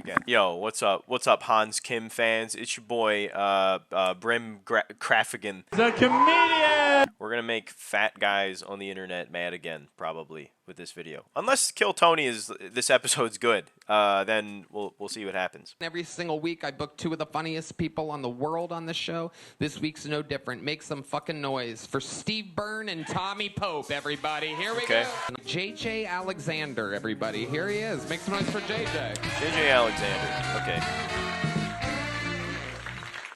again. Yo, what's up? What's up, Hans Kim fans? It's your boy, Brim Kraffigan. The comedian! We're gonna make fat guys on the internet mad again, probably, with this video. Unless Kill Tony is this episode's good, then we'll see what happens. Every single week, I book 2 of the funniest people on the world on the show. This week's no different. Make some fucking noise for Steve Byrne and Tommy Pope, everybody. Here we go. JJ Alexander, everybody. Here he is. Make some noise for JJ. JJ Alexander. Okay.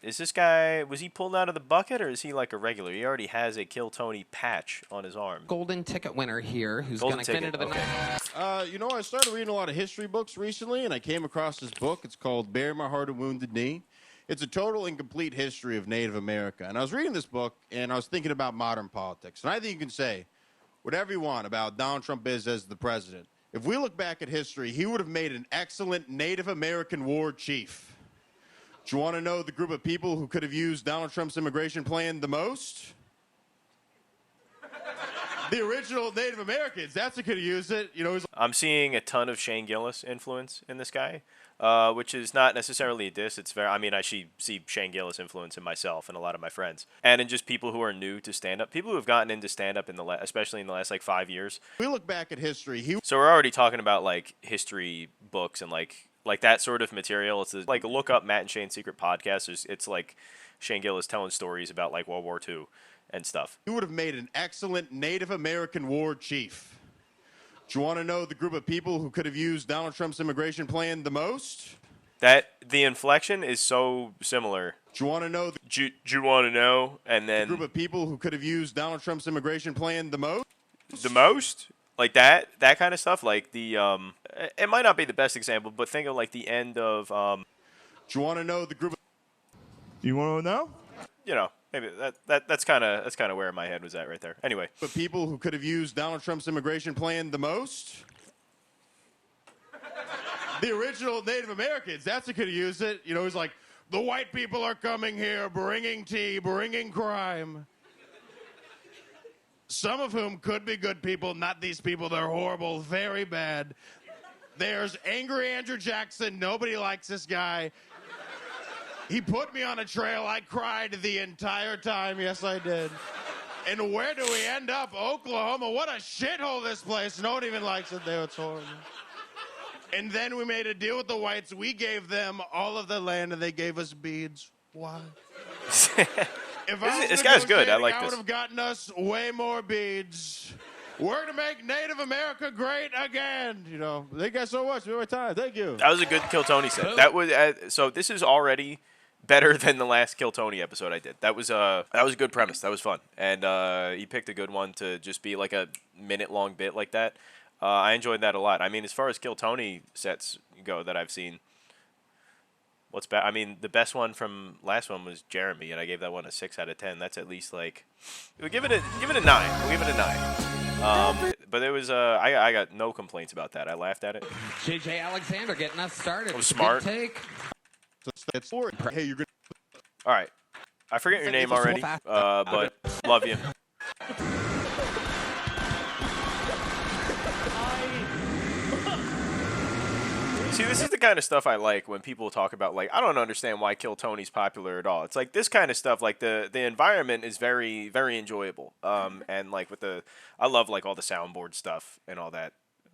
Is this guy, was he pulled out of the bucket, or is he like a regular? He already has a Kill Tony patch on his arm. Golden ticket winner here, who's going to get into the night. You know, I started reading a lot of history books recently, and I came across this book. It's called Bury My Heart, a Wounded Knee. It's a total and complete history of Native America. And I was reading this book, and I was thinking about modern politics. And I think you can say whatever you want about Donald Trump is as the president. If we look back at history, he would have made an excellent Native American war chief. Do you want to know the group of people who could have used Donald Trump's immigration plan the most? The original Native Americans. That's who could have used it. You know, I'm seeing a ton of Shane Gillis influence in this guy, which is not necessarily a diss. It's very, I mean, I see Shane Gillis influence in myself and a lot of my friends, and in just people who are new to stand-up, people who have gotten into stand-up especially in the last like 5 years. We look back at history. So we're already talking about like history books and like that sort of material. It's like look up Matt and Shane's Secret Podcast. It's like Shane Gillis telling stories about like World War II and stuff. He would have made an excellent Native American war chief. Do you want to know the group of people who could have used Donald Trump's immigration plan the most? That the inflection is so similar. Do you want to know? Do you want to know? And then the group of people who could have used Donald Trump's immigration plan the most. The most. Like that kind of stuff, like the, it might not be the best example, but think of like the end of, Do you want to know the group? You want to know? You know, maybe that's kind of where my head was at right there. Anyway. But people who could have used Donald Trump's immigration plan the most? The original Native Americans. That's who could have used it. You know, he's like, the white people are coming here, bringing tea, bringing crime. Some of whom could be good people, not these people. They're horrible, very bad. There's angry Andrew Jackson. Nobody likes this guy. He put me on a trail. I cried the entire time. Yes, I did. And where do we end up? Oklahoma. What a shithole this place. No one even likes it there. It's horrible. And then we made a deal with the whites. We gave them all of the land, and they gave us beads. Why? This guy's good. I like this. I this. would have gotten us way more beads. We're going to make Native America great again. You know, thank you guys so much for your time. Thank you. That was a good Kill Tony set. That was so. This is already better than the last Kill Tony episode I did. That was a good premise. That was fun, and he picked a good one to just be like a minute-long bit like that. I enjoyed that a lot. I mean, as far as Kill Tony sets go that I've seen. What's bad? I mean, the best one from last one was Jeremy, and I gave that one a 6 out of 10. That's at least like, we'll give it a 9. We'll give it a 9. But it was I got no complaints about that. I laughed at it. JJ Alexander getting us started. It was smart. Good take. Hey, you're gonna. All right, I forget your name already, but love you. See, this is the kind of stuff I like when people talk about, like, I don't understand why Kill Tony's popular at all. It's like this kind of stuff, like the environment is very, very enjoyable. And like I love like all the soundboard stuff and all that.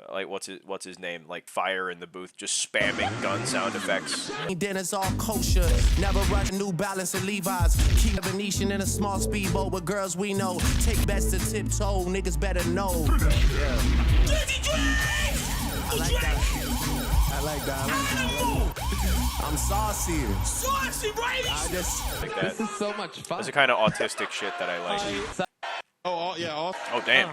Like what's his name? Like Fire in the booth, just spamming gun sound effects. Dinner's all kosher. Never rush New Balance and Levi's. Keep a Venetian in a small speedboat with girls we know. Take bets to tiptoe. Niggas better know. I like that. I like that. I'm saucy. Saucy, right? Like that. This is so much fun. That's the kind of autistic shit that I like. Oh, damn.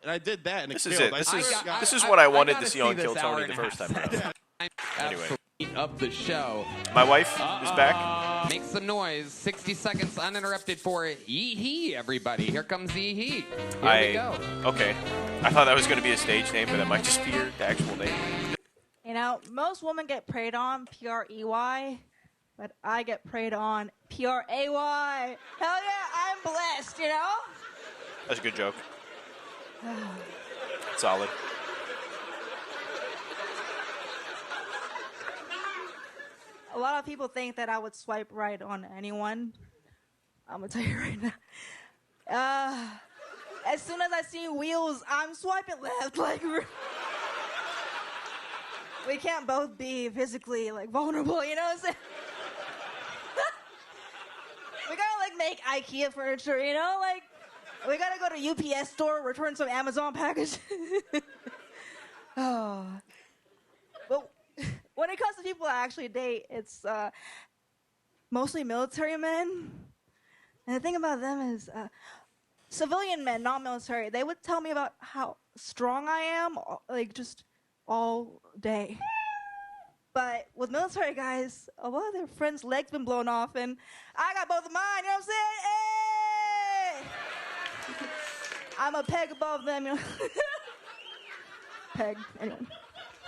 And I did that, and This it is killed. it. This is what I wanted to see on Kill Tony the first time around. Anyway. Of the show. My wife is back. Make some noise. 60 seconds uninterrupted for Yeehe, everybody. Here comes Yeehe. Here we go. Okay. I thought that was going to be a stage name, but that might just be your actual name. You know, most women get preyed on, P-R-E-Y, but I get preyed on, P-R-A-Y. Hell yeah, I'm blessed, you know? That's a good joke. Solid. a lot of people think that I would swipe right on anyone. I'm gonna tell you right now. As soon as I see wheels, I'm swiping left. Like, we can't both be physically like vulnerable. You know what I'm saying? We gotta like make IKEA furniture. You know, like we gotta go to UPS store, return some Amazon package. Oh. But when it comes to people I actually date, it's mostly military men. And the thing about them is civilian men, not military, they would tell me about how strong I am, like just all day. But with military guys, a lot of their friends' legs been blown off, and I got both of mine, you know what I'm saying? Hey! I'm a peg above them, you know. Peg, anyway.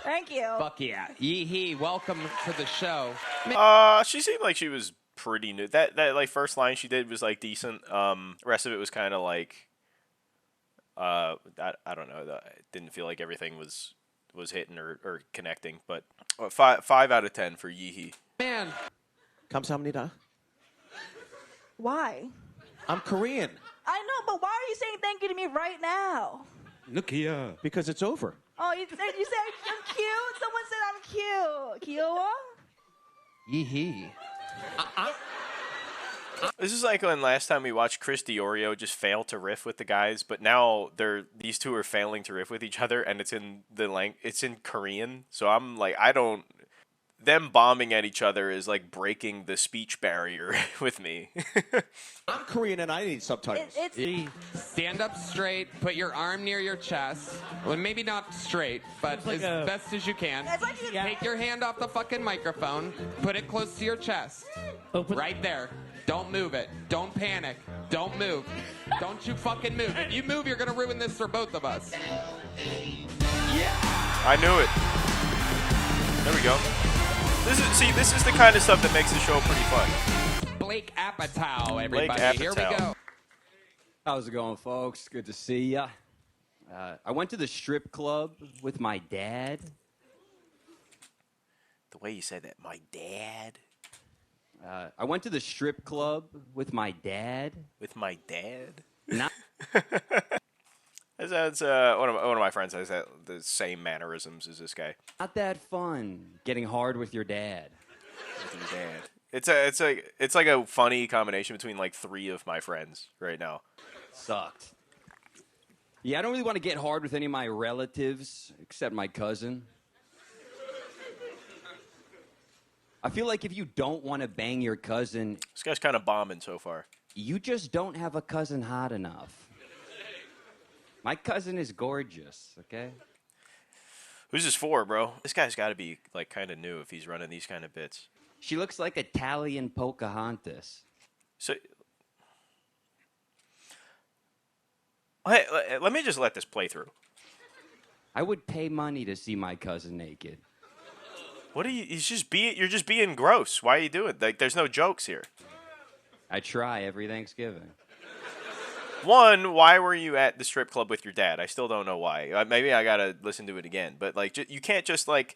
Thank you. Fuck yeah. Yeehe, welcome to the show. She seemed like she was pretty new. That like first line she did was like decent. Rest of it was kind of like, I don't know. It didn't feel like everything was hitting or connecting. But 5 out of 10 for Yeehe. Man. 감사합니다. Why? I'm Korean. I know, but why are you saying thank you to me right now? Look here. Because it's over. Oh, you said I'm cute? Someone said I'm cute. Kiowa? Yeehe. This is like when last time we watched Chris Diorio just fail to riff with the guys, but now these two are failing to riff with each other, and it's in it's in Korean. So I'm like, them bombing at each other is like breaking the speech barrier with me. I'm Korean and I need subtitles. Stand up straight, put your arm near your chest. Well, maybe not straight, but like as best as you can. It's like Take your hand off the fucking microphone, put it close to your chest. Right there. Don't move it. Don't panic. Don't move. Don't you fucking move. If you move, you're gonna ruin this for both of us. Yeah. I knew it. There we go. This is the kind of stuff that makes the show pretty fun. Blake Appatile, everybody. Blake Here we Appatile. go. How's it going, folks? Good to see ya. I went to the strip club with my dad. The way you said that, my dad. I went to the strip club with my dad. With my dad? Not That's one of my friends has the same mannerisms as this guy. not that fun getting hard with your dad. With your dad. It's like a funny combination between like 3 of my friends right now. Sucked. Yeah, I don't really want to get hard with any of my relatives except my cousin. I feel like if you don't want to bang your cousin, This guy's kind of bombing so far. you just don't have a cousin hot enough. My cousin is gorgeous, okay? Who's this for, bro? This guy's got to be like kind of new if he's running these kind of bits. She looks like Italian Pocahontas. So, hey, let me just let this play through. I would pay money to see my cousin naked. What are you? You're just being gross. Why are you doing? Like, there's no jokes here. I try every Thanksgiving. One, why were you at the strip club with your dad? I still don't know why. Maybe I gotta listen to it again. But like, you can't just like,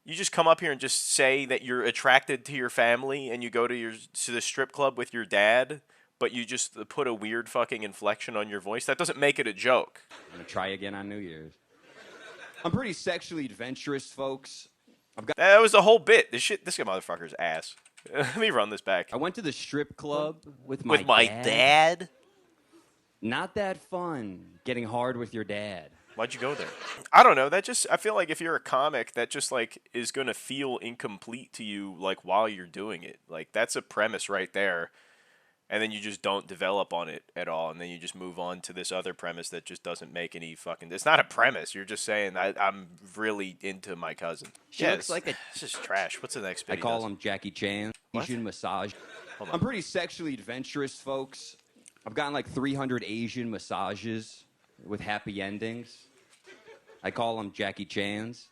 you just come up here and just say that you're attracted to your family and you go to the strip club with your dad, but you just put a weird fucking inflection on your voice. That doesn't make it a joke. I'm gonna try again on New Year's. I'm pretty sexually adventurous, folks. That was the whole bit. This motherfucker's ass. Let me run this back. I went to the strip club with my dad. Not that fun getting hard with your dad. Why'd you go there? I don't know. I feel like if you're a comic, that just like is gonna feel incomplete to you, like while you're doing it. Like that's a premise right there, and then you just don't develop on it at all, and then you just move on to this other premise that just doesn't make any fucking. It's not a premise. You're just saying I'm really into my cousin. She looks like This is trash. What's the next bit? I call him Jackie Chan. What? Asian massage. Hold on. I'm pretty sexually adventurous, folks. I've gotten like 300 Asian massages with happy endings. I call them Jackie Chan's.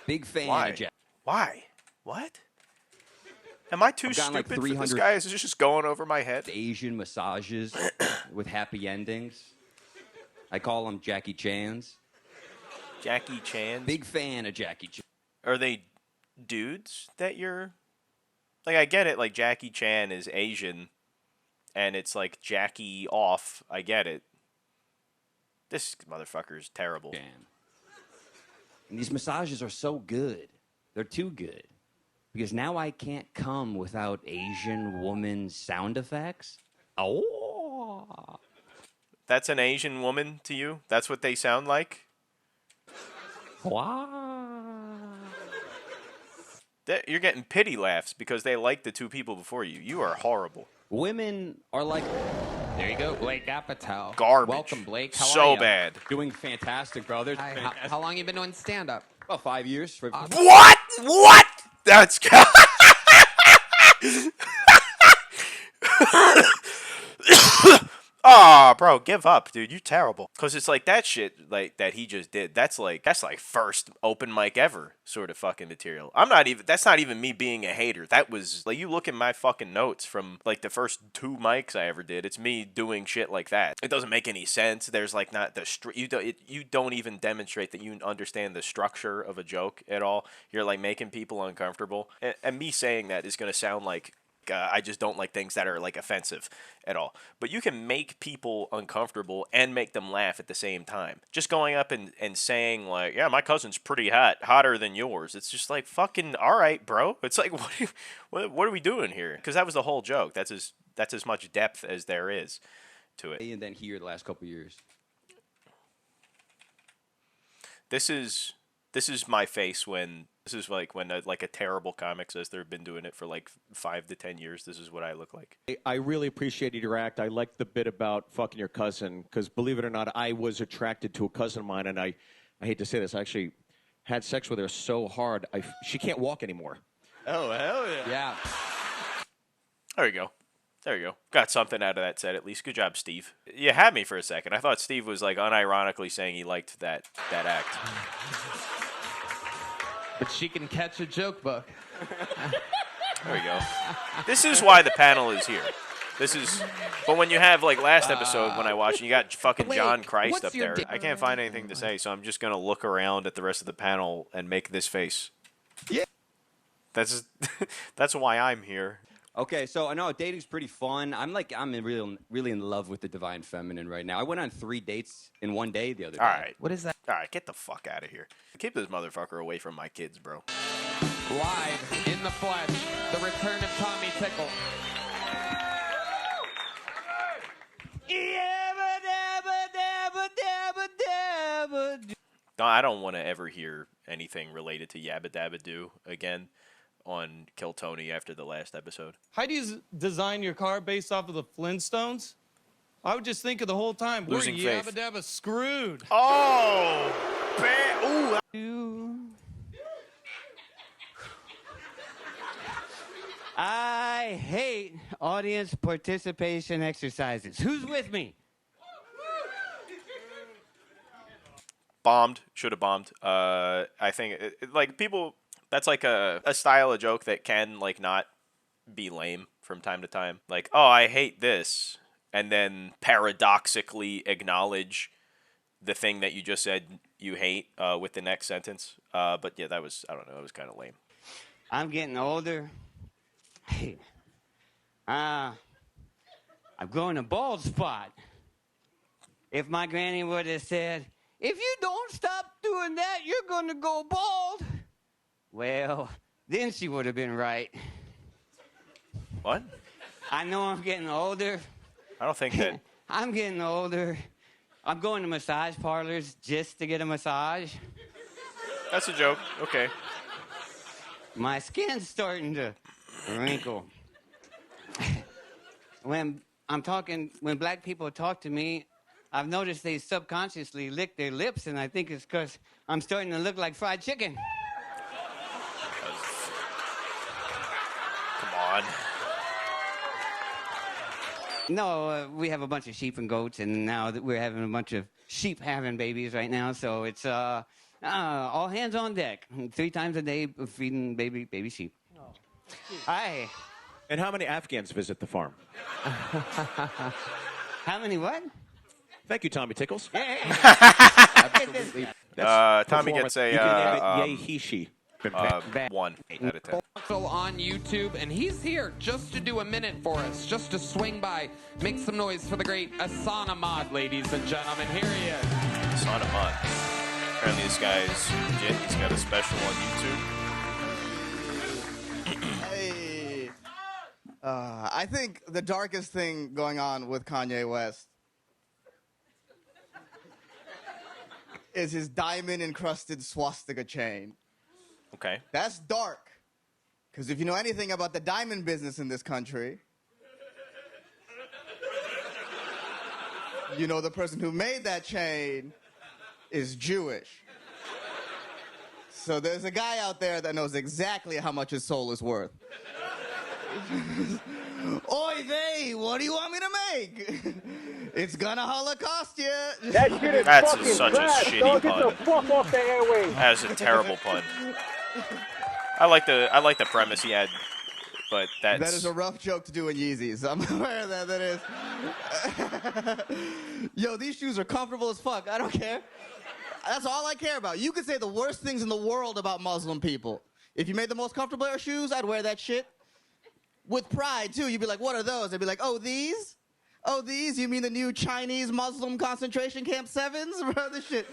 Big fan Why? of Jackie. Why? What? Am I too I've gotten, like, stupid for this 300 guy? Is this just going over my head? Asian massages with happy endings. I call them Jackie Chan's. Jackie Chan. Big fan of Jackie Chan. Are they dudes that you're like. I get it. Like Jackie Chan is Asian, and it's like Jackie off. I get it. This motherfucker is terrible. And these massages are so good. They're too good. Because now I can't come without Asian woman sound effects. Oh. That's an Asian woman to you? That's what they sound like? Wow. You're getting pity laughs because they like the two people before you. You are horrible. Women are like... There you go, Blake Appatile. Garbage. Welcome, Blake. How so are you? bad. Doing fantastic, brother. Hi, how long you been doing stand-up? About 5 years. What? What? That's... Aw, bro, give up, dude. You're terrible. Because it's like that shit like that he just did. That's like first open mic ever sort of fucking material. That's not even me being a hater. That was like, you look at my fucking notes from like the first 2 mics I ever did. It's me doing shit like that. It doesn't make any sense. There's like not the you don't even demonstrate that you understand the structure of a joke at all. You're like making people uncomfortable. And me saying that is going to sound like I just don't like things that are like offensive at all. But you can make people uncomfortable and make them laugh at the same time. Just going up and saying like, yeah, my cousin's pretty hot, hotter than yours. It's just like, fucking all right, bro. It's like, what are we doing here? Because that was the whole joke. That's as much depth as there is to it. And then here the last couple years. This is my face when... This is like when a terrible comic says they've been doing it for like 5 to 10 years. This is what I look like. I really appreciated your act. I liked the bit about fucking your cousin because, believe it or not, I was attracted to a cousin of mine, and I hate to say this, I actually had sex with her so hard, she can't walk anymore. Oh, hell yeah. Yeah. There you go. There you go. Got something out of that set at least. Good job, Steve. You had me for a second. I thought Steve was like unironically saying he liked that act. But she can catch a joke book. There we go. This is why the panel is here. But when you have, like, last episode when I watched, you got fucking Blake, John Christ what's up your there. I can't find anything to say, so I'm just going to look around at the rest of the panel and make this face. Yeah. That's why I'm here. Okay, so I know dating's pretty fun. I'm really in love with the divine feminine right now. I went on 3 dates in one day the other day. All right. What is that? All right, get the fuck out of here. Keep this motherfucker away from my kids, bro. Live in the flesh, the return of Tommy Pickle. No, I don't want to ever hear anything related to Yabba Dabba Doo again on Kill Tony after the last episode. How do you design your car based off of the Flintstones? I would just think of the whole time, Losing we're faith. Yabba Dabba screwed. Oh! Ooh! I hate audience participation exercises. Who's with me? Bombed. Should have bombed. I think, like, people... That's like a style of joke that can, like, not be lame from time to time. Like, oh, I hate this. And then paradoxically acknowledge the thing that you just said you hate with the next sentence. But yeah, that was, I don't know, it was kind of lame. I'm getting older. I'm growing a bald spot. If my granny would have said, if you don't stop doing that, you're going to go bald. Well, then she would have been right. What? I know I'm getting older. I don't think that... I'm getting older. I'm going to massage parlors just to get a massage. That's a joke. Okay. My skin's starting to wrinkle. When black people talk to me, I've noticed they subconsciously lick their lips, and I think it's because I'm starting to look like fried chicken. Come on. No, we have a bunch of sheep and goats, and now that we're having a bunch of sheep having babies right now, so it's all hands on deck. 3 times a day feeding baby sheep. Oh, hi. And how many Afghans visit the farm? How many what? Thank you, Tommy Tickles. Hey. Absolutely. Tommy gets a... You can name it Yeehe. 1 out of 10. Still on YouTube, and he's here just to do a minute for us, just to swing by, make some noise for the great Asana Mod, ladies and gentlemen. Here he is. Asana Mod. Apparently this guy's legit. He's got a special on YouTube. Hey. I think the darkest thing going on with Kanye West is his diamond-encrusted swastika chain. Okay. That's dark. Because if you know anything about the diamond business in this country, you know the person who made that chain is Jewish. So there's a guy out there that knows exactly how much his soul is worth. Oy vey, what do you want me to make? It's gonna Holocaust you. That shit is That's fucking such trash, a shitty dog. pun. Get the fuck off the airwaves. That is a terrible pun. I like the premise he had, but That is a rough joke to do in Yeezys. I'm aware that is. Yo, these shoes are comfortable as fuck. I don't care. That's all I care about. You could say the worst things in the world about Muslim people. If you made the most comfortable pair of shoes, I'd wear that shit. With pride, too. You'd be like, what are those? I'd be like, oh, these? Oh, these? You mean the new Chinese Muslim concentration camp 7s? Bro, this shit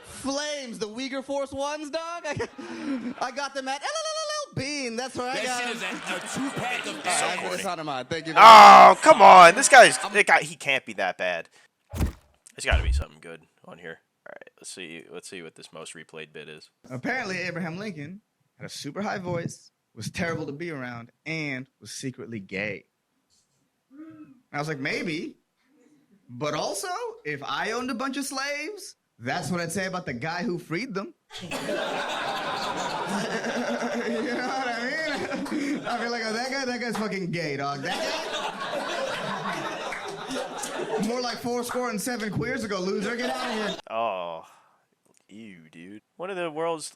flames. The Uyghur Force 1s, dog? I got them at Bean. That's where I got them. That shit is a 2-pack of That's on mine. Thank you. Oh, come on. This guy, he can't be that bad. There's got to be something good on here. All right, let's see what this most replayed bit is. Apparently, Abraham Lincoln had a super high voice, was terrible to be around, and was secretly gay. I was like, maybe. But also, if I owned a bunch of slaves, that's what I'd say about the guy who freed them. You know what I mean? I feel like, oh, that guy's fucking gay, dog. That guy? More like 7 queers ago, loser. Get out of here. Oh, ew, dude. One of the world's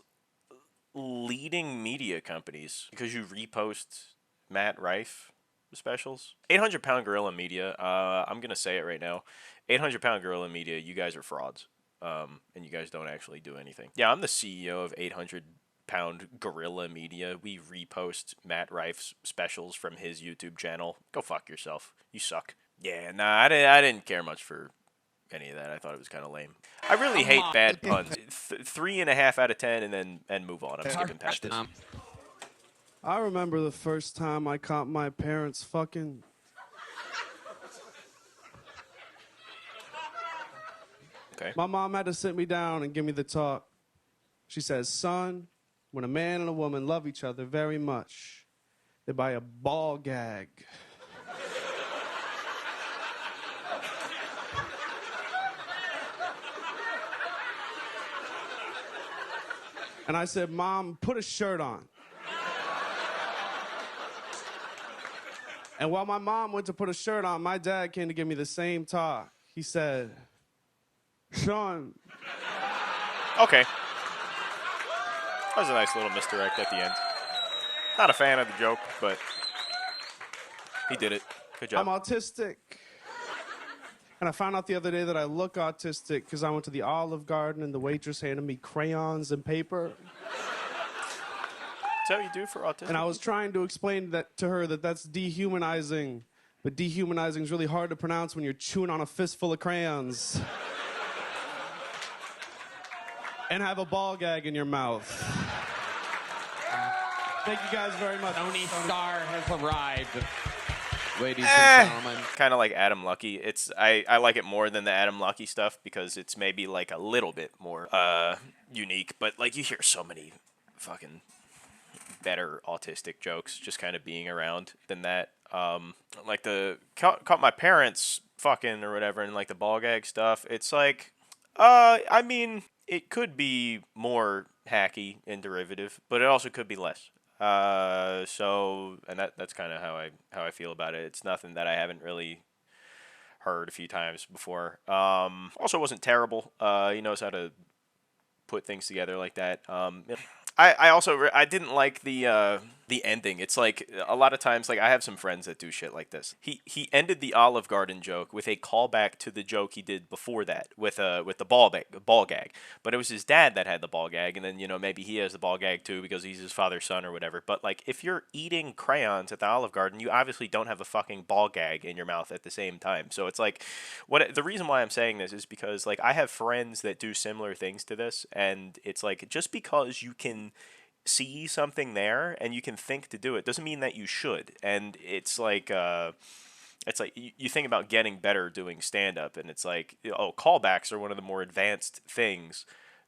leading media companies, because you repost Matt Rife specials. 800-pound Gorilla Media, I'm going to say it right now. 800-pound Gorilla Media, you guys are frauds. And you guys don't actually do anything. Yeah, I'm the CEO of 800-pound Gorilla Media. We repost Matt Rife's specials from his YouTube channel. Go fuck yourself. You suck. Yeah, nah, I didn't care much for any of that. I thought it was kind of lame. I really hate bad puns. 3.5 out of 10, and move on. I'm skipping past this. I remember the first time I caught my parents fucking. Okay. My mom had to sit me down and give me the talk. She says, son, when a man and a woman love each other very much, they buy a ball gag. And I said, Mom, put a shirt on. And while my mom went to put a shirt on, my dad came to give me the same talk. He said, Sean. Okay. That was a nice little misdirect at the end. Not a fan of the joke, but he did it. Good job. I'm autistic. And I found out the other day that I look autistic because I went to the Olive Garden and the waitress handed me crayons and paper. Is that what you do for autism? And I was trying to explain that to her that that's dehumanizing. But dehumanizing is really hard to pronounce when you're chewing on a fistful of crayons. And have a ball gag in your mouth. Thank you guys very much. Tony Starr has arrived. Ladies and gentlemen. Kind of like Adam Lucky. I like it more than the Adam Lucky stuff because it's maybe like a little bit more unique. But like you hear so many fucking better autistic jokes just kind of being around than that. Like the caught my parents fucking or whatever, and like the ball gag stuff. It's like, I mean, it could be more hacky and derivative, but it also could be less. So, and that's kind of how I feel about it. It's nothing that I haven't really heard a few times before. Also, it wasn't terrible. He knows how to put things together like that. I also I didn't like the the ending. It's like a lot of times, like I have some friends that do shit like this. He ended the Olive Garden joke with a callback to the joke he did before that with the ball gag. But it was his dad that had the ball gag, and then maybe he has the ball gag too because he's his father's son or whatever. But like if you're eating crayons at the Olive Garden, you obviously don't have a fucking ball gag in your mouth at the same time. So it's like the reason why I'm saying this is because like I have friends that do similar things to this, and it's like just because you can see something there and you can think to do it doesn't mean that you should. And it's like you think about getting better doing stand-up, and it's like, callbacks are one of the more advanced things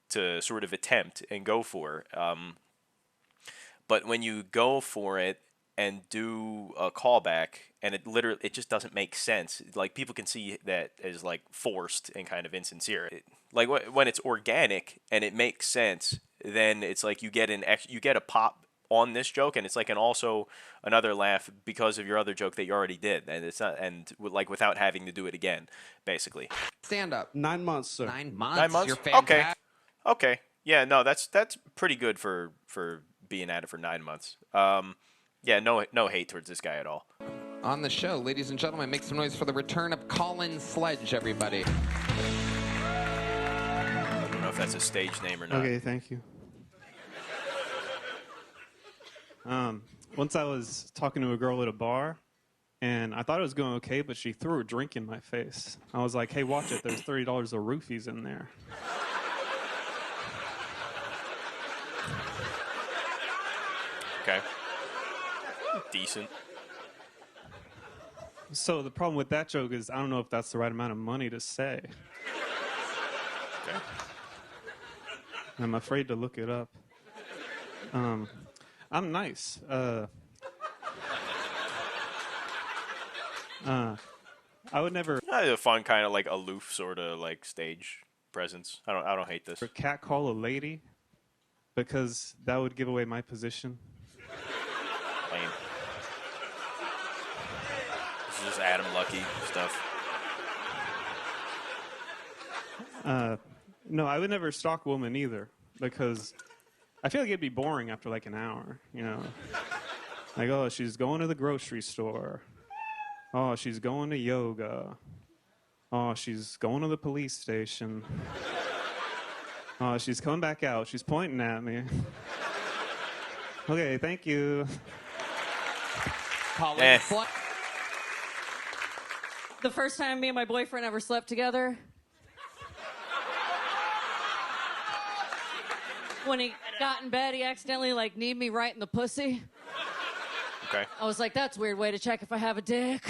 to sort of attempt and go for. But when you go for it and do a callback and it just doesn't make sense, like people can see that as like forced and kind of insincere. Like when it's organic and it makes sense, then it's like you get a pop on this joke, and it's like also another laugh because of your other joke that you already did, and it's not, and like without having to do it again, basically. Stand up. 9 months, sir. 9 months. 9 months. You're fantastic. Okay. Yeah. No, that's pretty good for being at it for 9 months. Yeah. No hate towards this guy at all. On the show, ladies and gentlemen, make some noise for the return of Colin Sledge, everybody. I don't know if that's a stage name or not. Okay, thank you. Once I was talking to a girl at a bar, and I thought it was going okay, but she threw a drink in my face. I was like, hey, watch it. There's $30 of roofies in there. Okay. Decent. So the problem with that joke is I don't know if that's the right amount of money to say. Okay. I'm afraid to look it up. I'm nice. I would never. A fun kind of like aloof sort of like stage presence. I don't hate this. Catcall a lady because that would give away my position. Lame. This is just Adam Lucky stuff. No, I would never stalk a woman either because I feel like it'd be boring after like an hour, Like, oh, she's going to the grocery store. Oh, she's going to yoga. Oh, she's going to the police station. Oh, she's coming back out. She's pointing at me. Okay, thank you. Colin The first time me and my boyfriend ever slept together, when he got in bed, he accidentally kneed me right in the pussy. Okay. I was like, that's a weird way to check if I have a dick.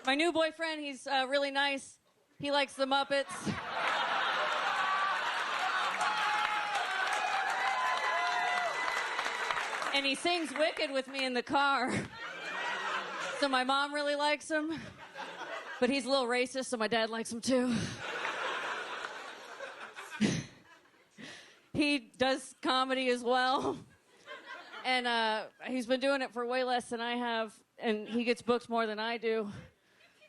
My new boyfriend, he's really nice. He likes the Muppets. And he sings Wicked with me in the car. So my mom really likes him. But he's a little racist, so my dad likes him too. He does comedy as well. And he's been doing it for way less than I have. And he gets booked more than I do.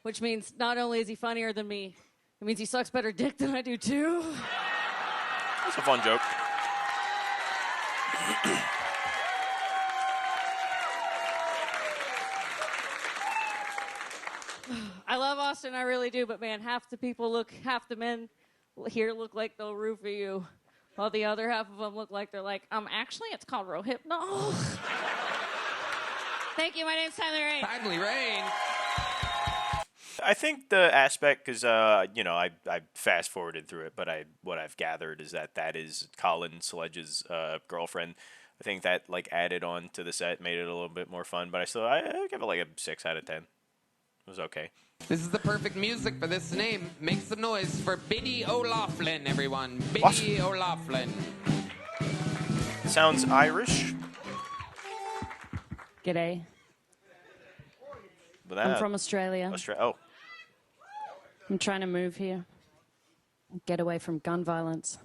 Which means not only is he funnier than me, it means he sucks better dick than I do too. That's a fun joke. I love Austin, I really do, but man, half the men here look like they'll roofie you, while the other half of them look like they're like, actually, it's called Rohypnol. Thank you, my name's Timely Rain. Timely Rain. I think the aspect, because, I fast forwarded through it, but what I've gathered is that is Colin Sledge's girlfriend. I think that, added on to the set, made it a little bit more fun, but I give it, a 6 out of 10. It was okay. This is the perfect music for this name. Make some noise for Biddy Olaflin, everyone. Biddy Olaflin. Sounds Irish. G'day. I'm from Australia. Oh. I'm trying to move here. Get away from gun violence.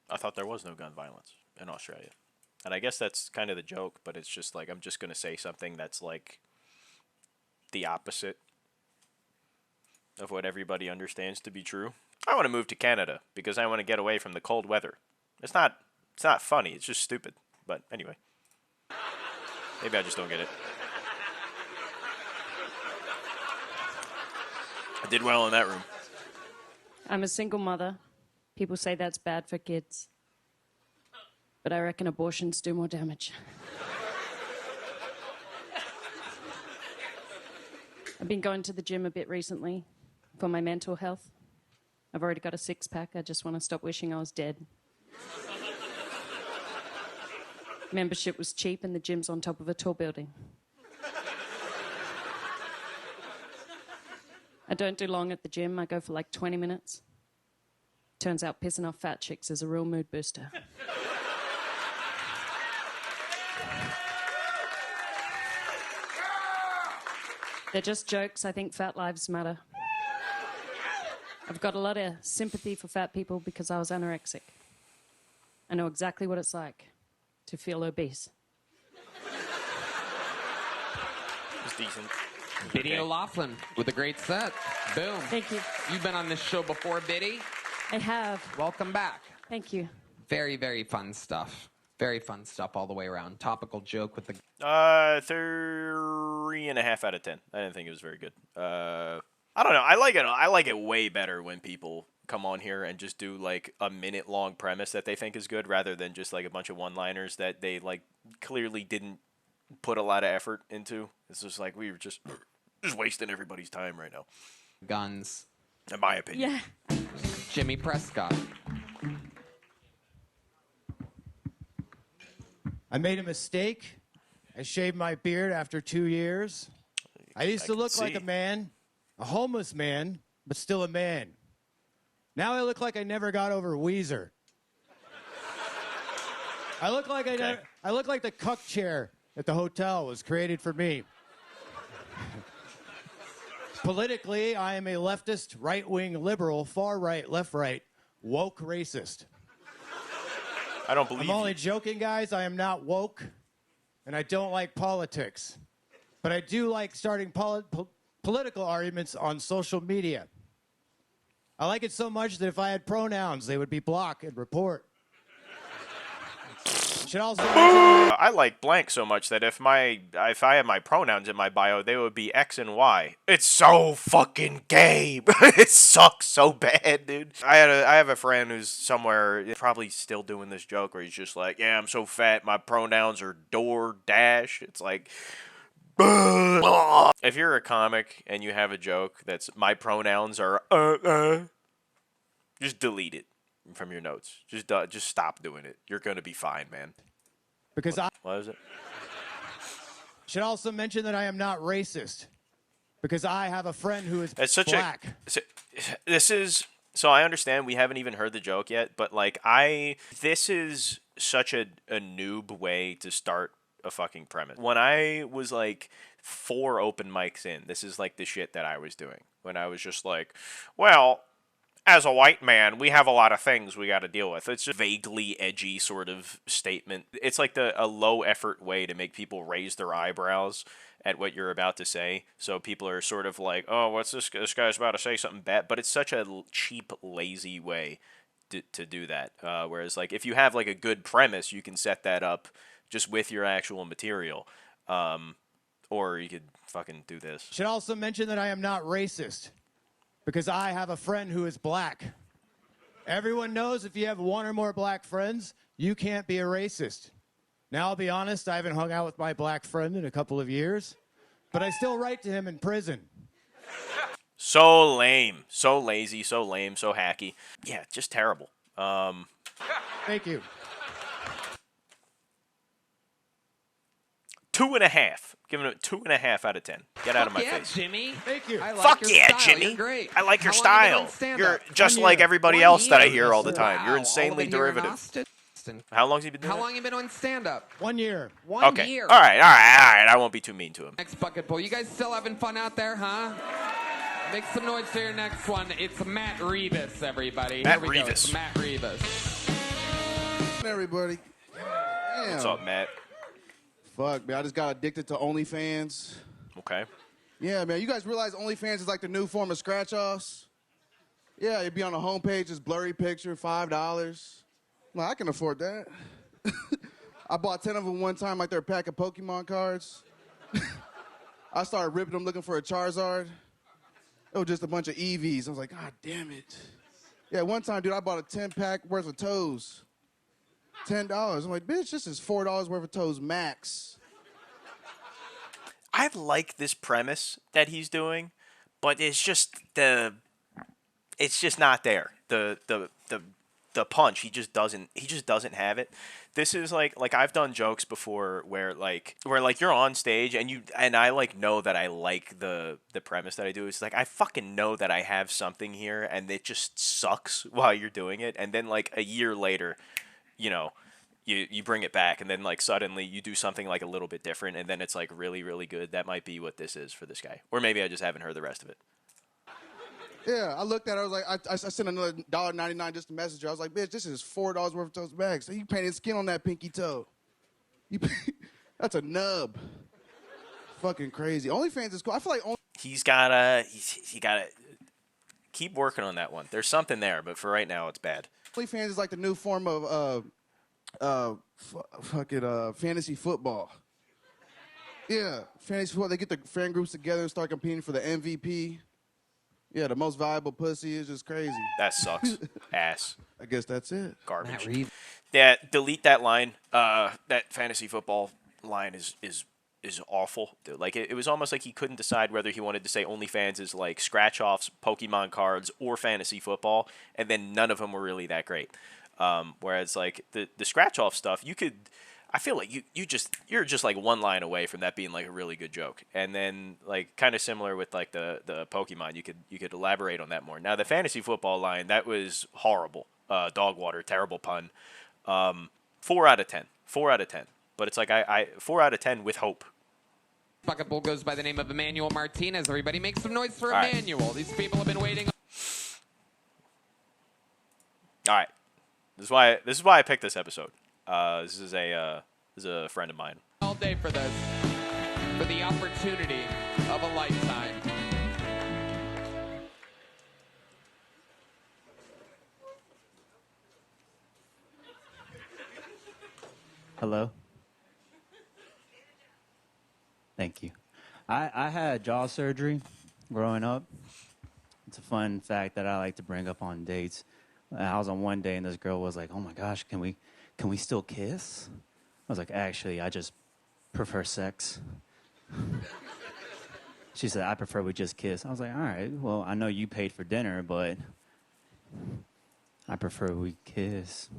I thought there was no gun violence in Australia. And I guess that's kind of the joke, but it's just I'm just going to say something that's the opposite. of what everybody understands to be true. I want to move to Canada because I want to get away from the cold weather. It's not funny. It's just stupid. But anyway, maybe I just don't get it. I did well in that room. I'm a single mother. People say that's bad for kids. But I reckon abortions do more damage. I've been going to the gym a bit recently for my mental health. I've already got a six-pack. I just want to stop wishing I was dead. Membership was cheap and the gym's on top of a tall building. I don't do long at the gym. I go for like 20 minutes. Turns out pissing off fat chicks is a real mood booster. They're just jokes. I think fat lives matter. I've got a lot of sympathy for fat people because I was anorexic. I know exactly what it's like to feel obese. It's decent. Biddy Olaflin with a great set. Boom. Thank you. You've been on this show before, Biddy. I have. Welcome back. Thank you. Very, very fun stuff. Very fun stuff all the way around. Topical joke with the... 3.5 out of 10. I didn't think it was very good. I don't know. I like it. I like it way better when people come on here and just do like a minute-long premise that they think is good, rather than just like a bunch of one-liners that they like clearly didn't put a lot of effort into. It's just like we were just wasting everybody's time right now. Guns. In my opinion. Yeah. Jimmy Prescott. I made a mistake. I shaved my beard after 2 years. I used to look like a man, a homeless man, but still a man. Now I look like I never got over Weezer. I look like I look like the cuck chair at the hotel was created for me. Politically, I am a leftist, right-wing liberal, far-right, left-right, woke racist. I don't believe I'm only joking, guys. I am not woke, and I don't like politics. But I do like starting political arguments on social media. I like it so much that if I had pronouns, they would be block and report. Should also I like blank so much that if I had my pronouns in my bio, they would be X and Y. It's so fucking gay. It sucks so bad, dude. I have a friend who's somewhere probably still doing this joke where he's just like, yeah, I'm so fat, my pronouns are door dash. It's like, if you're a comic and you have a joke that's my pronouns are just delete it from your notes. Just stop doing it. You're gonna be fine, man. Because what is it? Should also mention that I am not racist. Because I have a friend who is black. So I understand we haven't even heard the joke yet, but like this is such a noob way to start a fucking premise. When I was like 4 open mics in, this is like the shit that I was doing. When I was just like, well, as a white man, we have a lot of things we got to deal with. It's just vaguely edgy sort of statement. It's like a low effort way to make people raise their eyebrows at what you're about to say. So people are sort of like, oh, what's this guy's about to say something bad. But it's such a cheap, lazy way to do that. Whereas like if you have like a good premise, you can set that up just with your actual material. Or you could fucking do this. Should also mention that I am not racist. Because I have a friend who is black. Everyone knows if you have 1 or more black friends, you can't be a racist. Now, I'll be honest, I haven't hung out with my black friend in a couple of years, but I still write to him in prison. So lame. So lazy, so lame, so hacky. Yeah, just terrible. Thank you. 2.5. Giving it 2.5 out of 10. Get out of my face. Jimmy. Thank you. I like Fuck your yeah, style. Jimmy. You're great. I like your How long you been style. on You're stand-up? just 1 like year. everybody 1 else that I year. hear all the time. Wow. You're All insanely of it here in derivative. Austin. How long's he been doing How it? long you been on stand-up? 1 year. 1 Okay. year. All right. I won't be too mean to him. Next bucket pool. You guys still having fun out there, huh? Make some noise for your next one. It's Matt Rivas, everybody. Matt Here we go. Rivas. It's Matt Rivas. Everybody. Damn. What's up, Matt? Fuck, man. I just got addicted to OnlyFans. Okay. Yeah, man. You guys realize OnlyFans is like the new form of scratch-offs? Yeah, it'd be on the homepage, just blurry picture, $5. Well, I can afford that. I bought 10 of them one time, like they're a pack of Pokemon cards. I started ripping them looking for a Charizard. It was just a bunch of EVs. I was like, God damn it. Yeah, one time, dude, I bought a 10-pack worth of toes. $10. I'm like, bitch, this is $4 worth of toes max. I like this premise that he's doing, but it's just not there. The punch, he just doesn't have it. This is like I've done jokes before where you're on stage and I like know that I like the premise that I do. It's like I fucking know that I have something here and it just sucks while you're doing it, and then like a year later, you know, you bring it back and then like suddenly you do something like a little bit different and then it's like really, really good. That might be what this is for this guy. Or maybe I just haven't heard the rest of it. Yeah, I looked at it. I was like, I sent another $1.99 just to message her. I was like, bitch, this is $4 worth of toes bags. So you painted skin on that pinky toe. That's a nub. Fucking crazy. OnlyFans is cool. I feel like He's gotta keep working on that one. There's something there, but for right now, it's bad. OnlyFans is like the new form of fantasy football. Yeah, fantasy football. They get the fan groups together and start competing for the MVP. Yeah, the most valuable pussy is just crazy. That sucks. Ass. I guess that's it. Garbage. Yeah, delete that line. That fantasy football line is awful. Dude, like it was almost like he couldn't decide whether he wanted to say OnlyFans is like scratch-offs, Pokemon cards, or fantasy football, and then none of them were really that great. Whereas like the scratch-off stuff, you could. I feel like you're just like one line away from that being like a really good joke, and then like kind of similar with like the Pokemon, you could elaborate on that more. Now the fantasy football line, that was horrible, dog water, terrible pun. 4 out of 10, 4 out of 10. But it's like I 4 out of 10 with hope. Bucket Bull goes by the name of Emanuel Martinez. Everybody make some noise for All right. Emanuel. These people have been waiting. All right, this is why I picked this episode. This is a friend of mine. All day for this, for the opportunity of a lifetime. Hello. Thank you. I had jaw surgery growing up. It's a fun fact that I like to bring up on dates. I was on one day and this girl was like, "Oh my gosh, can we still kiss?" I was like, "Actually, I just prefer sex." She said, "I prefer we just kiss." I was like, "All right, well, I know you paid for dinner, but I prefer we kiss."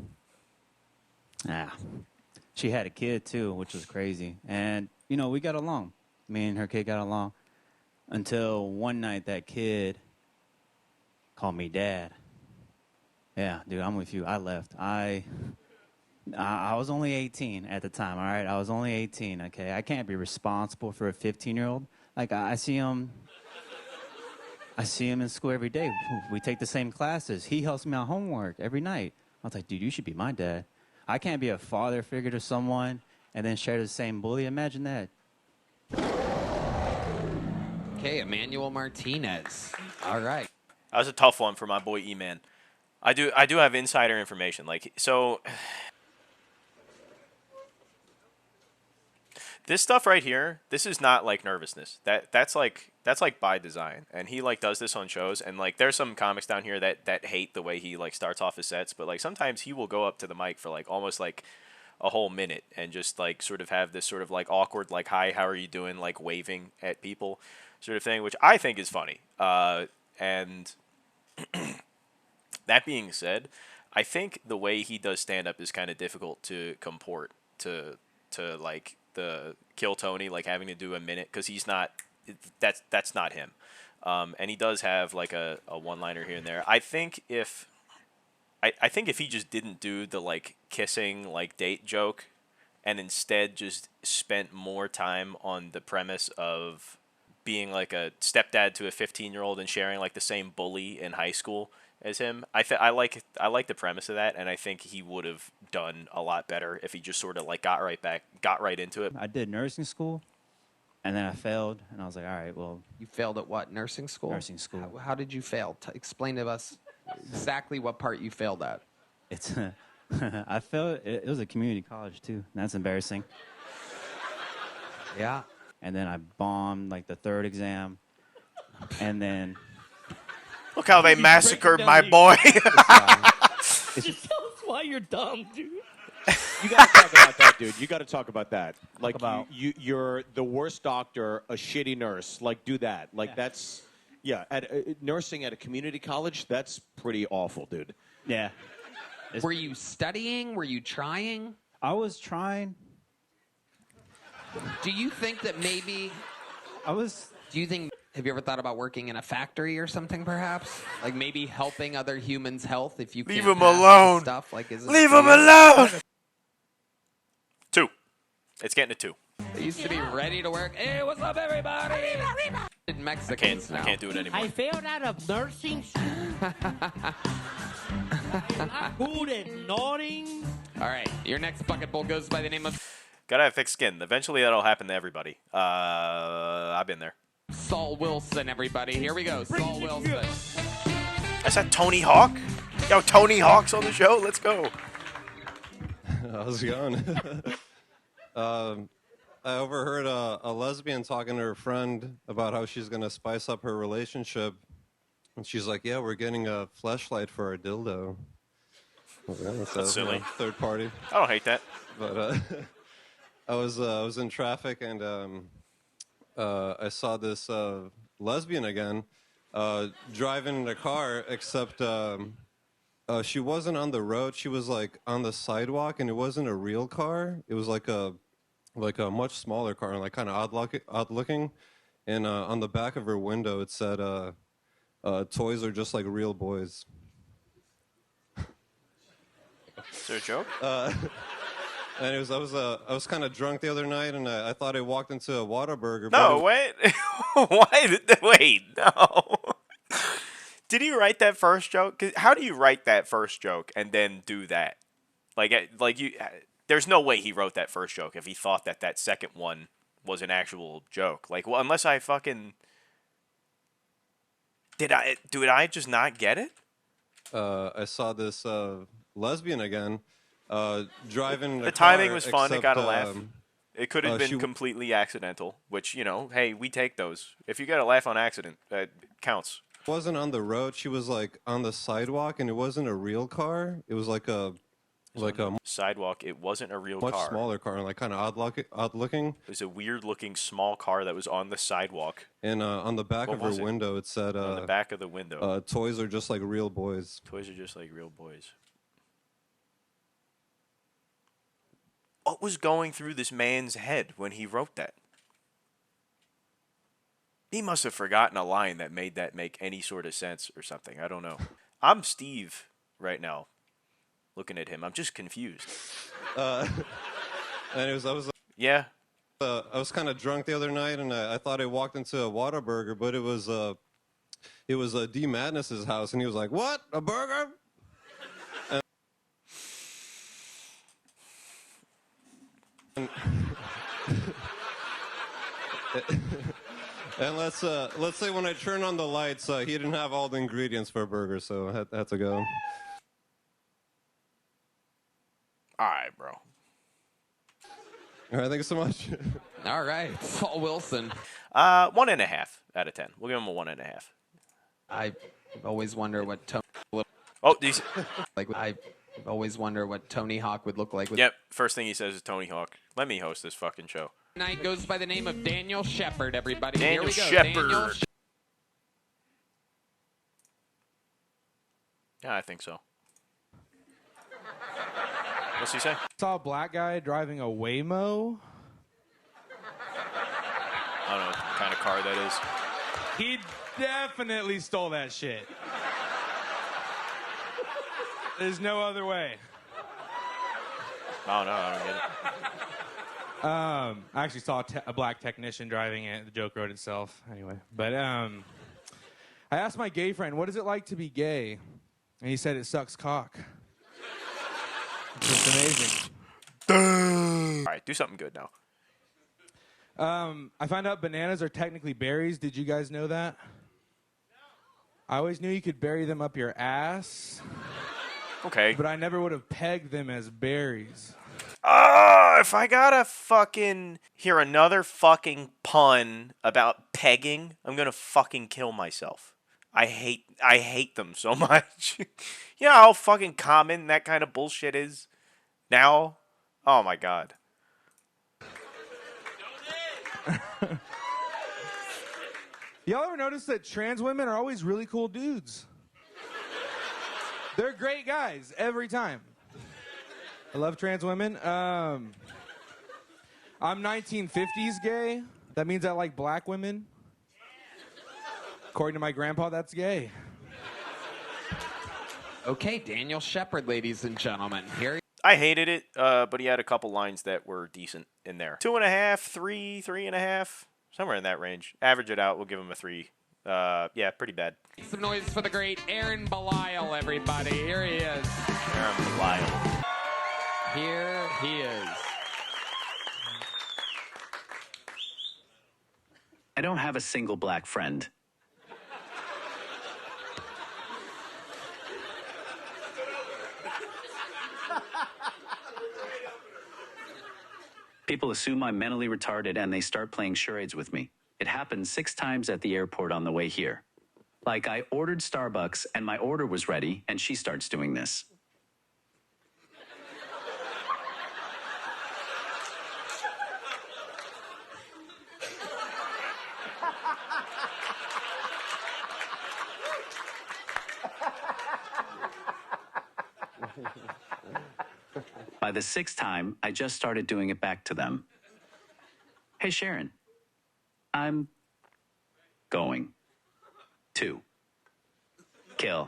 She had a kid too, which was crazy. And, you know, we got along. Me and her kid got along until one night that kid called me dad. Yeah, dude, I'm with you. I left. I was only 18 at the time, all right? I was only 18, okay? I can't be responsible for a 15-year-old. Like, I see him in school every day. We take the same classes. He helps me on homework every night. I was like, dude, you should be my dad. I can't be a father figure to someone and then share the same bully. Imagine that. Okay, Emanuel Martinez. All right. That was a tough one for my boy E-Man. I do have insider information. Like, so this stuff right here, this is not like nervousness. That's like by design. And he like does this on shows, and like there's some comics down here that hate the way he like starts off his sets, but like sometimes he will go up to the mic for like almost like a whole minute and just like sort of have this sort of like awkward like, "Hi, how are you doing?" like waving at people sort of thing, which I think is funny. And that being said, I think the way he does stand up is kind of difficult to comport to like the Kill Tony, like having to do a minute, because he's not, that's not him. And he does have like a one-liner here and there. I think if he just didn't do the like kissing like date joke and instead just spent more time on the premise of being like a stepdad to a 15-year-old and sharing like the same bully in high school as him, I like the premise of that, and I think he would have done a lot better if he just sort of like got right into it. I did nursing school, And then I failed, and I was like, all right, well. You failed at what? Nursing school? Nursing school. How did you fail? Explain to us exactly what part you failed at. It's I failed. It was a community college, too. And that's embarrassing. Yeah. And then I bombed, like, the 3rd exam. And then... Look how they massacred my boy. Just tell us why you're dumb, dude. You got to talk about that, dude. You got to talk about that. Like, about? you're the worst doctor, a shitty nurse. Like, do that. Like, that's, yeah. Nursing at a community college, that's pretty awful, dude. Yeah. Were you studying? Were you trying? I was trying. Do you think that maybe... Do you think... Have you ever thought about working in a factory or something, perhaps? Like maybe helping other humans' health if you Leave can't him pass alone. Stuff like is Leave him alone. 2. It's getting a 2. They used to be ready to work. Hey, what's up, everybody? In Mexicans I can't do it anymore. I failed out of nursing school. I'm not good at nodding. All right, your next bucket bowl goes by the name of... Gotta have thick skin. Eventually that'll happen to everybody. I've been there. Saul Wilson, everybody. Here we go. Saul Wilson. Is that Tony Hawk? Yo, Tony Hawk's on the show. Let's go. How's it going? I overheard a lesbian talking to her friend about how she's going to spice up her relationship. And she's like, yeah, we're getting a fleshlight for our dildo. Yeah, That's silly. Third party. I don't hate that. But I was in traffic and I saw this lesbian again driving in a car, except she wasn't on the road. She was like on the sidewalk, and it wasn't a real car. It was like a much smaller car, and like kind of odd looking. And on the back of her window, it said, "Toys are just like real boys." Is there a joke? And I was kind of drunk the other night, and I thought I walked into a Whataburger. No, wait. Why? Wait, no. Did he write that first joke? 'Cause how do you write that first joke and then do that? Like you. There's no way he wrote that first joke if he thought that second one was an actual joke. Like, well, unless I fucking did I just not get it? I saw this lesbian again. Driving the car, timing was fun. It got a laugh. It could have been she completely accidental, which, hey, we take those. If you got a laugh on accident, that counts. wasn't on the road. She was like on the sidewalk, and it wasn't a real car. It was like a sidewalk. It wasn't a real much car. smaller car, like kind of odd looking. It was a weird looking small car that was on the sidewalk. And on the back What of her was it? window, it said, On the back of the window. "Toys are just like real boys." Toys are just like real boys. What was going through this man's head when he wrote that? He must have forgotten a line that made that make any sort of sense or something. I don't know. I'm Steve right now, looking at him. I'm just confused. And I was yeah. I was kind of drunk the other night, and I thought I walked into a Whataburger, but it was D Madness's house, and he was like, "What? A burger?" And let's say when I turned on the lights, he didn't have all the ingredients for a burger, so I had to go. All right, bro. All right, thank you so much. All right, Saul Wilson. 1.5 out of 10. We'll give him a 1.5. I always wonder what Tony. Oh, these. I always wonder what Tony Hawk would look like. With Yep. First thing he says is Tony Hawk. Let me host this fucking show. Tonight goes by the name of Daniel Shepard. Everybody, Daniel here we go. Shepard. Daniel Yeah, I think so. What's he say? Saw a black guy driving a Waymo. I don't know what kind of car that is. He definitely stole that shit. There's no other way. Oh, no, I don't get it. I actually saw a black technician driving it. The joke wrote itself. Anyway, but I asked my gay friend, what is it like to be gay? And he said it sucks cock. It's just amazing. All right, do something good now. I found out bananas are technically berries. Did you guys know that? I always knew you could bury them up your ass. Okay. But I never would have pegged them as berries. If I gotta fucking hear another fucking pun about pegging, I'm gonna fucking kill myself. I hate them so much. You know how fucking common that kind of bullshit is now? Oh my god. Y'all ever notice that trans women are always really cool dudes? They're great guys every time. I love trans women. I'm 1950s gay. That means I like black women. According to my grandpa, that's gay. Okay, Daniel Shepard, ladies and gentlemen. Here. I hated it, but he had a couple lines that were decent in there. 2.5, 3, 3.5, somewhere in that range. Average it out, we'll give him a 3. Yeah, pretty bad. Make some noise for the great Aaron Balile, everybody. Here he is. Aaron Balile. Here he is. I don't have a single black friend. People assume I'm mentally retarded and they start playing charades with me. It happened 6 times at the airport on the way here. Like I ordered Starbucks and my order was ready and she starts doing this. By the 6th time, I just started doing it back to them. Hey, Sharon, I'm going to kill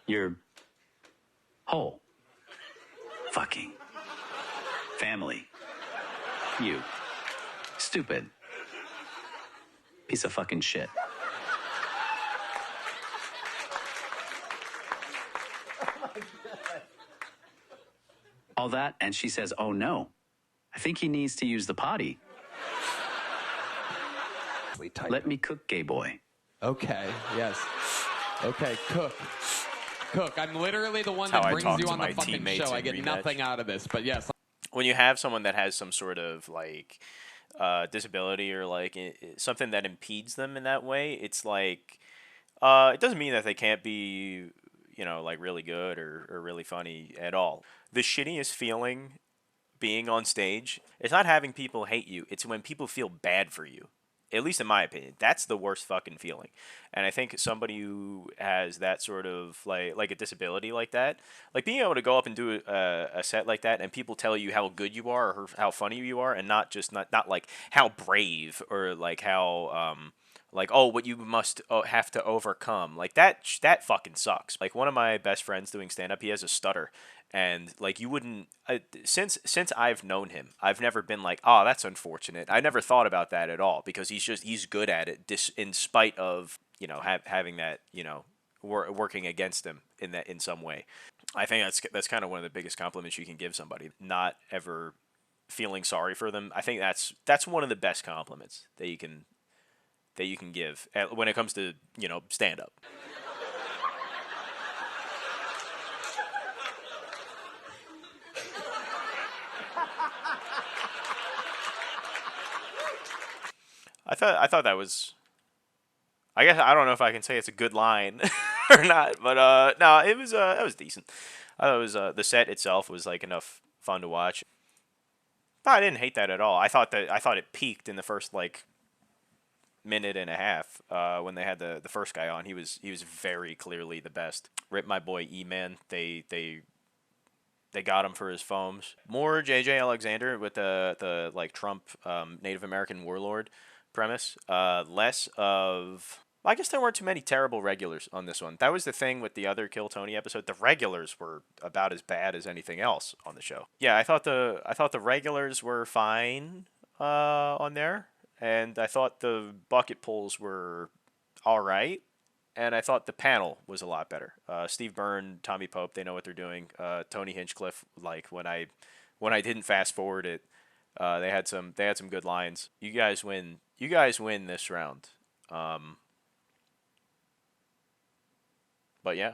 your whole fucking family. You stupid piece of fucking shit. All that, and she says, oh no, I think he needs to use the potty. Let me cook, gay boy. Okay, yes. Okay, cook. Cook. I'm literally the one That's that how I brings talk you to on the my fucking teammates show. I in get rematch. nothing out of this, but yes. When you have someone that has some sort of like disability or like something that impedes them in that way, it's like it doesn't mean that they can't be, you know, like really good or really funny at all. The shittiest feeling being on stage, it's not having people hate you, it's when people feel bad for you. At least in my opinion, that's the worst fucking feeling. And I think somebody who has that sort of like a disability like that, like being able to go up and do a set like that and people tell you how good you are or how funny you are, and not just not like how brave or like how like, oh, what you must have to overcome. Like that fucking sucks. Like one of my best friends doing stand up, he has a stutter. And like you wouldn't since I've known him, I've never been like, oh, that's unfortunate. I never thought about that at all, because he's good at it, in spite of, you know, having that, you know, working against him in some way. I think that's kind of one of the biggest compliments you can give somebody. Not ever feeling sorry for them. I think that's one of the best compliments that you can give when it comes to, you know, stand up. I thought that was, I guess I don't know if I can say it's a good line or not, but no, it was decent. I thought it was the set itself was like enough fun to watch. No, I didn't hate that at all. I thought it peaked in the first like minute and a half when they had the first guy on. He was very clearly the best. Rip my boy E-Man. They got him for his foams. More J.J. Alexander with the like Trump Native American warlord premise. Less of, well, I guess there weren't too many terrible regulars on this one. That was the thing with the other Kill Tony episode. The regulars were about as bad as anything else on the show. Yeah, I thought the regulars were fine on there, and I thought the bucket pulls were all right. And I thought the panel was a lot better. Steve Byrne, Tommy Pope, they know what they're doing. Tony Hinchcliffe, like when I didn't fast forward it, They had some good lines. You guys win this round. But yeah.